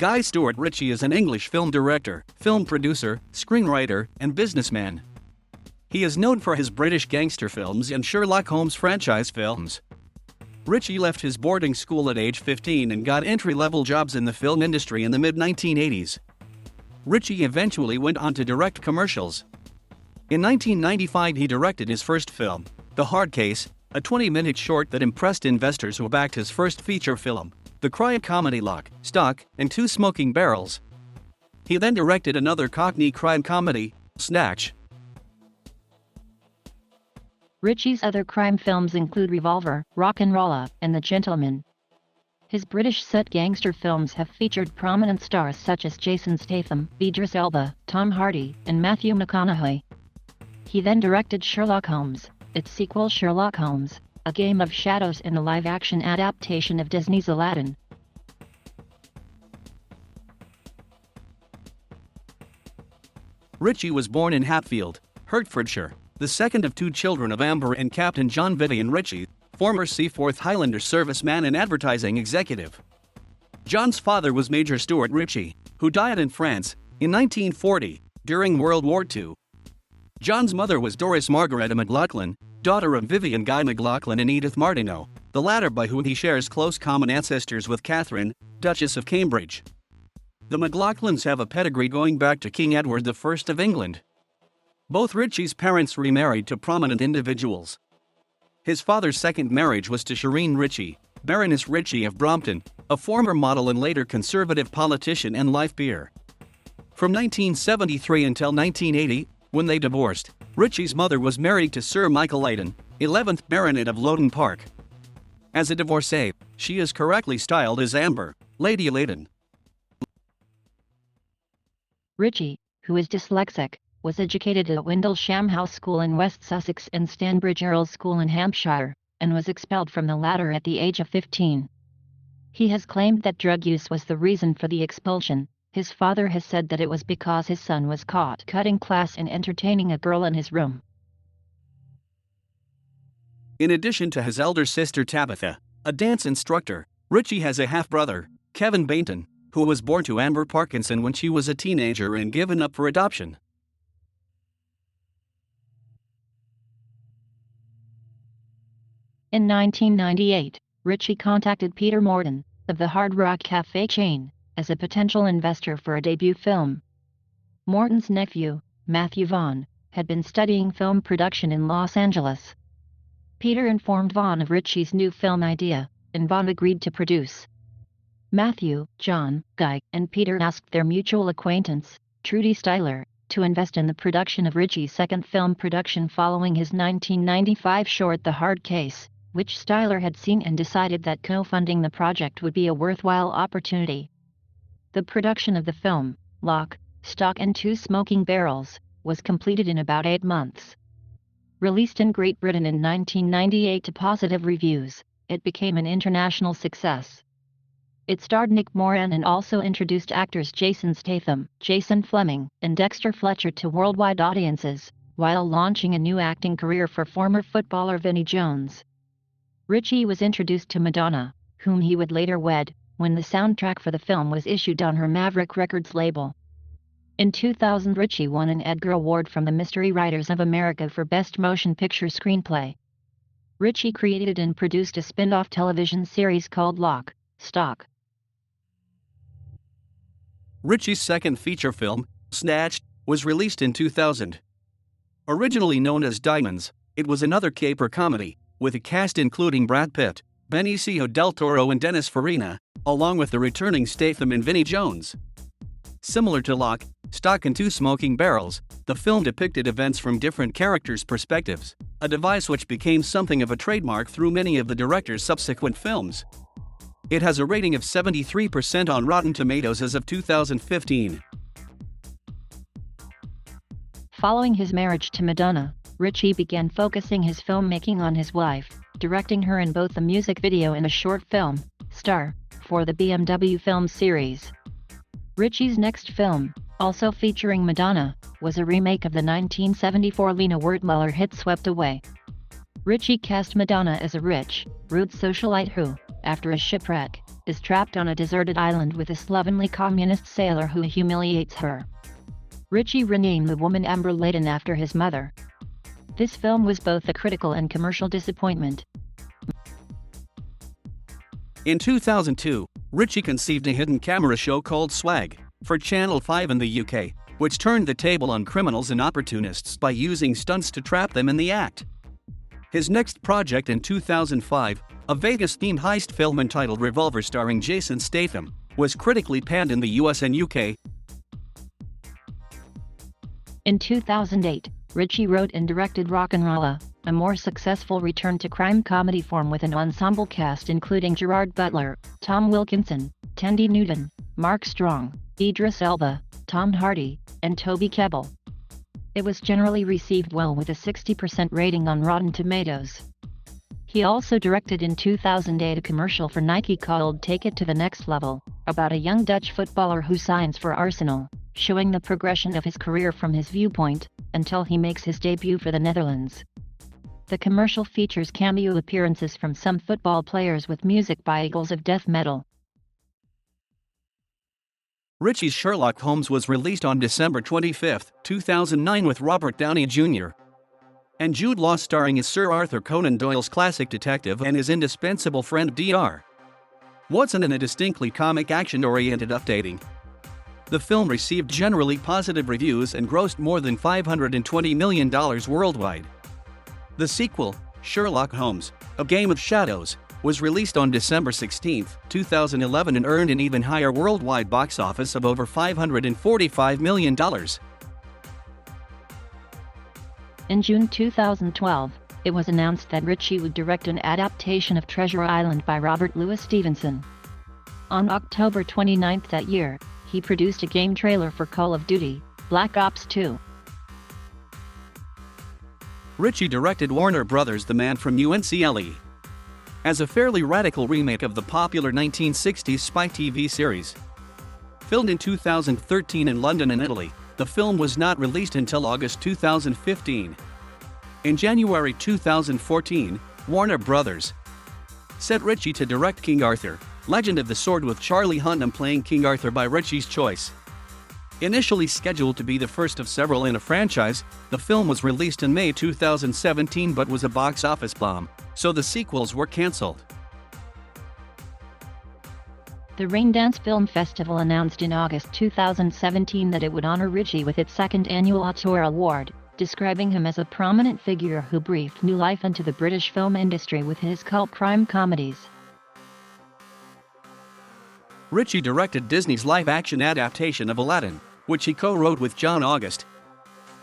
Guy Stewart Ritchie is an English film director, film producer, screenwriter, and businessman. He is known for his British gangster films and Sherlock Holmes franchise films. Ritchie left his boarding school at age 15 and got entry-level jobs in the film industry in the mid-1980s. Ritchie eventually went on to direct commercials. In 1995 he directed his first film, The Hard Case, a 20-minute short that impressed investors who backed his first feature film, the crime comedy Lock, Stock, and Two Smoking Barrels. He then directed another Cockney crime comedy, Snatch. Ritchie's other crime films include Revolver, Rock'n'Rolla, and The Gentleman. His British set gangster films have featured prominent stars such as Jason Statham, Idris Elba, Tom Hardy, and Matthew McConaughey. He then directed Sherlock Holmes, its sequel Sherlock Holmes, A Game of Shadows, and the live-action adaptation of Disney's Aladdin. Ritchie was born in Hatfield, Hertfordshire, the second of two children of Amber and Captain John Vivian Ritchie, former Seaforth Highlander serviceman and advertising executive. John's father was Major Stuart Ritchie, who died in France in 1940 during World War II. John's mother was Doris Margaretta McLaughlin, daughter of Vivian Guy McLaughlin and Edith Martineau, the latter by whom he shares close common ancestors with Catherine, Duchess of Cambridge. The McLaughlins have a pedigree going back to King Edward I of England. Both Ritchie's parents remarried to prominent individuals. His father's second marriage was to Shireen Ritchie, Baroness Ritchie of Brompton, a former model and later Conservative politician and life peer. From 1973 until 1980, when they divorced, Ritchie's mother was married to Sir Michael Leighton, 11th Baronet of Loughton Park. As a divorcee, she is correctly styled as Amber, Lady Leighton. Ritchie, who is dyslexic, was educated at Windlesham House School in West Sussex and Stanbridge Earls School in Hampshire, and was expelled from the latter at the age of 15. He has claimed that drug use was the reason for the expulsion. His father has said that it was because his son was caught cutting class and entertaining a girl in his room. In addition to his elder sister Tabitha, a dance instructor, Ritchie has a half-brother, Kevin Bainton, who was born to Amber Parkinson when she was a teenager and given up for adoption. In 1998, Ritchie contacted Peter Morton, of the Hard Rock Cafe chain, as a potential investor for a debut film. Morton's nephew, Matthew Vaughn, had been studying film production in Los Angeles. Peter informed Vaughn of Ritchie's new film idea, and Vaughn agreed to produce. Matthew, John, Guy, and Peter asked their mutual acquaintance, Trudy Styler, to invest in the production of Ritchie's second film production following his 1995 short The Hard Case, which Styler had seen and decided that co-funding the project would be a worthwhile opportunity. The production of the film, Lock, Stock and Two Smoking Barrels, was completed in about 8 months. Released in Great Britain in 1998 to positive reviews, it became an international success. It starred Nick Moran and also introduced actors Jason Statham, Jason Fleming, and Dexter Fletcher to worldwide audiences, while launching a new acting career for former footballer Vinnie Jones. Ritchie was introduced to Madonna, whom he would later wed, when the soundtrack for the film was issued on her Maverick Records label. In 2000, Ritchie won an Edgar Award from the Mystery Writers of America for Best Motion Picture Screenplay. Ritchie created and produced a spin-off television series called Lock, Stock. Ritchie's second feature film, Snatched, was released in 2000. Originally known as Diamonds, it was another caper comedy, with a cast including Brad Pitt, Benicio del Toro and Dennis Farina, along with the returning Statham and Vinnie Jones. Similar to Lock, Stock and Two Smoking Barrels, the film depicted events from different characters' perspectives, a device which became something of a trademark through many of the director's subsequent films. It has a rating of 73% on Rotten Tomatoes as of 2015. Following his marriage to Madonna, Ritchie began focusing his filmmaking on his wife, directing her in both a music video and a short film, Star, for the BMW film series. Ritchie's next film, also featuring Madonna, was a remake of the 1974 Lena Wertmuller hit Swept Away. Ritchie cast Madonna as a rich, rude socialite who, after a shipwreck, is trapped on a deserted island with a slovenly communist sailor who humiliates her. Ritchie renamed the woman Amber Layden after his mother. This film was both a critical and commercial disappointment. In 2002, Ritchie conceived a hidden camera show called Swag for Channel 5 in the UK, which turned the table on criminals and opportunists by using stunts to trap them in the act. His next project in 2005, a Vegas-themed heist film entitled Revolver starring Jason Statham, was critically panned in the US and UK. In 2008, Ritchie wrote and directed Rock'n'Rolla, a more successful return-to-crime comedy form with an ensemble cast including Gerard Butler, Tom Wilkinson, Tandy Newton, Mark Strong, Idris Elba, Tom Hardy, and Toby Kebbell. It was generally received well with a 60% rating on Rotten Tomatoes. He also directed in 2008 a commercial for Nike called Take It to the Next Level, about a young Dutch footballer who signs for Arsenal, showing the progression of his career from his viewpoint, until he makes his debut for the Netherlands. The commercial features cameo appearances from some football players with music by Eagles of Death Metal. Ritchie's Sherlock Holmes was released on December 25, 2009 with Robert Downey Jr. and Jude Law starring as Sir Arthur Conan Doyle's classic detective and his indispensable friend Dr. Watson in a distinctly comic action-oriented updating. The film received generally positive reviews and grossed more than $520 million worldwide. The sequel, Sherlock Holmes, A Game of Shadows, was released on December 16, 2011 and earned an even higher worldwide box office of over $545 million. In June 2012, it was announced that Ritchie would direct an adaptation of Treasure Island by Robert Louis Stevenson. On October 29 that year, he produced a game trailer for Call of Duty: Black Ops 2. Ritchie directed Warner Brothers' The Man from UNCLE as a fairly radical remake of the popular 1960s spy TV series. Filmed in 2013 in London and Italy, the film was not released until August 2015. In January 2014, Warner Brothers set Ritchie to direct King Arthur, Legend of the Sword with Charlie Hunnam playing King Arthur by Ritchie's choice. Initially scheduled to be the first of several in a franchise, the film was released in May 2017 but was a box office bomb, so the sequels were cancelled. The Raindance Film Festival announced in August 2017 that it would honor Ritchie with its second annual Auteur Award, describing him as a prominent figure who breathed new life into the British film industry with his cult crime comedies. Ritchie directed Disney's live-action adaptation of Aladdin, which he co-wrote with John August.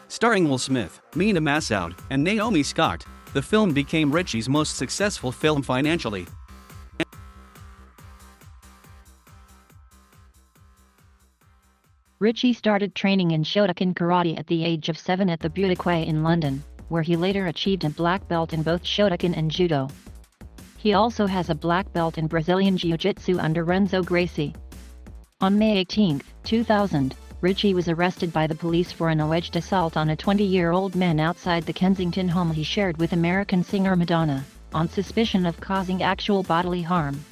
Starring Will Smith, Mina Massoud, and Naomi Scott, the film became Ritchie's most successful film financially. Ritchie started training in Shotokan karate at the age of 7 at the Budokai in London, where he later achieved a black belt in both Shotokan and Judo. He also has a black belt in Brazilian Jiu-Jitsu under Renzo Gracie. On May 18, 2000, Ritchie was arrested by the police for an alleged assault on a 20-year-old man outside the Kensington home he shared with American singer Madonna, on suspicion of causing actual bodily harm.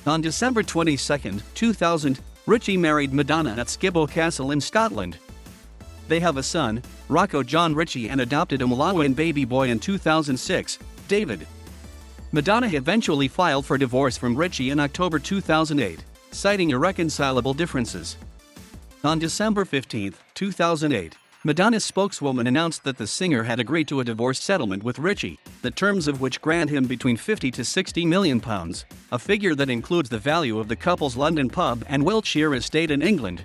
On December 22, 2000, Ritchie married Madonna at Skibbo Castle in Scotland. They have a son, Rocco John Ritchie, and adopted a Malawian baby boy in 2006, David. Madonna eventually filed for divorce from Ritchie in October 2008, citing irreconcilable differences. On December 15, 2008, Madonna's spokeswoman announced that the singer had agreed to a divorce settlement with Ritchie, the terms of which grant him between £50 to £60 million, a figure that includes the value of the couple's London pub and Wiltshire estate in England.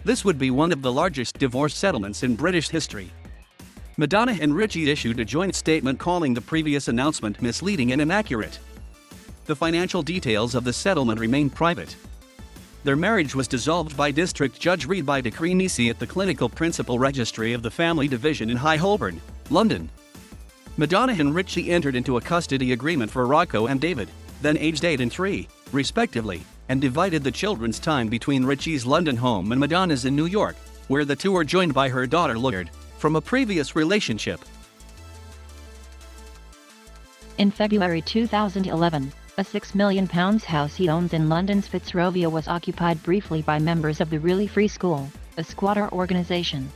This would be one of the largest divorce settlements in British history. Madonna and Ritchie issued a joint statement calling the previous announcement misleading and inaccurate. The financial details of the settlement remain private. Their marriage was dissolved by District Judge Reed by decree nisi at the Clinical Principal Registry of the Family Division in High Holborn, London. Madonna and Ritchie entered into a custody agreement for Rocco and David, then aged 8 and 3, respectively, and divided the children's time between Ritchie's London home and Madonna's in New York, where the two are joined by her daughter Lloyd, from a previous relationship. In February 2011, a £6 million house he owns in London's Fitzrovia was occupied briefly by members of the Really Free School, a squatter organisation.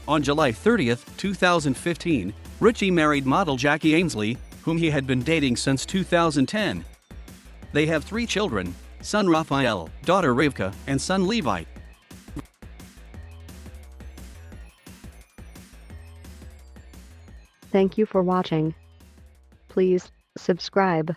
On July 30, 2015, Ritchie married model Jackie Ainsley, whom he had been dating since 2010. They have 3 children, son Raphael, daughter Rivka, and son Levi. Thank you for watching. Please subscribe.